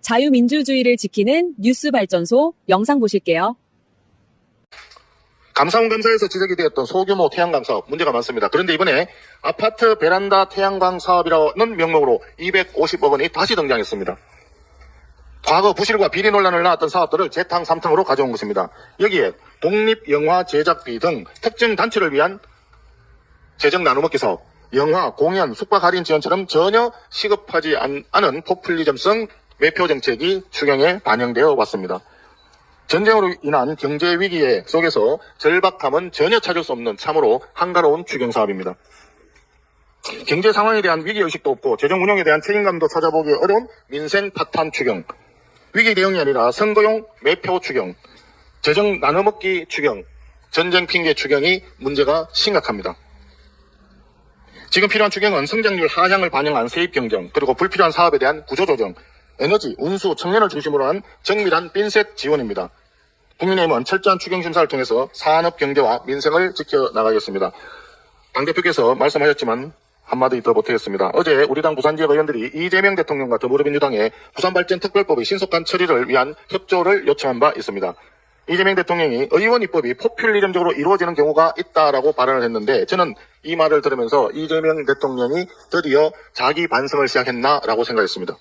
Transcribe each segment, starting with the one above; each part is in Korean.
자유민주주의를 지키는 뉴스발전소 영상 보실게요. 감사원 감사에서 지적이 되었던 소규모 태양광 사업 문제가 많습니다. 그런데 이번에 아파트 베란다 태양광 사업이라는 명목으로 250억 원이 다시 등장했습니다. 과거 부실과 비리 논란을 낳았던 사업들을 재탕 삼탕으로 가져온 것입니다. 여기에 독립영화 제작비 등 특정 단체를 위한 재정 나눠먹기 사업, 영화, 공연, 숙박 할인 지원처럼 전혀 시급하지 않은 포퓰리즘성 매표 정책이 추경에 반영되어 왔습니다. 전쟁으로 인한 경제 위기 속에서 절박함은 전혀 찾을 수 없는 참으로 한가로운 추경 사업입니다. 경제 상황에 대한 위기의식도 없고 재정 운영에 대한 책임감도 찾아보기 어려운 민생 파탄 추경, 위기 대응이 아니라 선거용 매표 추경, 재정 나눠먹기 추경, 전쟁 핑계 추경이 문제가 심각합니다. 지금 필요한 추경은 성장률 하향을 반영한 세입 경정, 그리고 불필요한 사업에 대한 구조조정, 에너지, 운수, 청년을 중심으로 한 정밀한 핀셋 지원입니다. 국민의힘은 철저한 추경 심사를 통해서 산업 경제와 민생을 지켜나가겠습니다. 당대표께서 말씀하셨지만 한마디 더 보태겠습니다. 어제 우리 당 부산지역 의원들이 이재명 대통령과 더불어민주당의 부산발전특별법의 신속한 처리를 위한 협조를 요청한 바 있습니다. 이재명 대통령이 의원 입법이 포퓰리즘적으로 이루어지는 경우가 있다라고 발언을 했는데, 저는 이 말을 들으면서 이재명 대통령이 드디어 자기 반성을 시작했나라고 생각했습니다.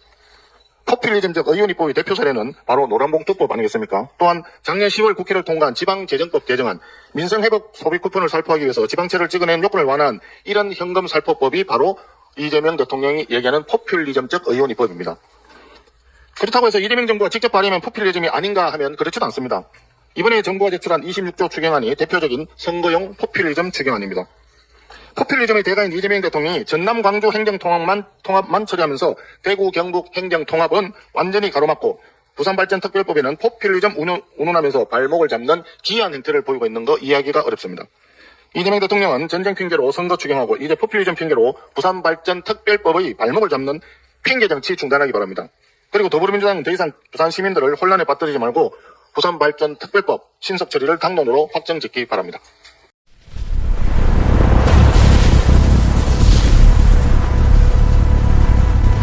포퓰리즘적 의원 입법의 대표 사례는 바로 노란봉투법 아니겠습니까? 또한 작년 10월 국회를 통과한 지방재정법 개정안, 민생회복 소비 쿠폰을 살포하기 위해서 지방채를 찍어낸 요건을 완화한 이런 현금 살포법이 바로 이재명 대통령이 얘기하는 포퓰리즘적 의원 입법입니다. 그렇다고 해서 이재명 정부가 직접 발의하면 포퓰리즘이 아닌가 하면 그렇지도 않습니다. 이번에 정부가 제출한 26조 추경안이 대표적인 선거용 포퓰리즘 추경안입니다. 포퓰리즘의 대가인 이재명 대통령이 전남 광주 행정통합만 처리하면서 대구 경북 행정통합은 완전히 가로막고, 부산발전특별법에는 포퓰리즘 운운하면서 발목을 잡는 기이한 행태를 보이고 있는 거 이해하기가 어렵습니다. 이재명 대통령은 전쟁 핑계로 선거 추경하고 이제 포퓰리즘 핑계로 부산발전특별법의 발목을 잡는 핑계 정치 중단하기 바랍니다. 그리고 더불어민주당은 더 이상 부산 시민들을 혼란에 빠뜨리지 말고 부산발전특별법 신속 처리를 당론으로 확정짓기 바랍니다.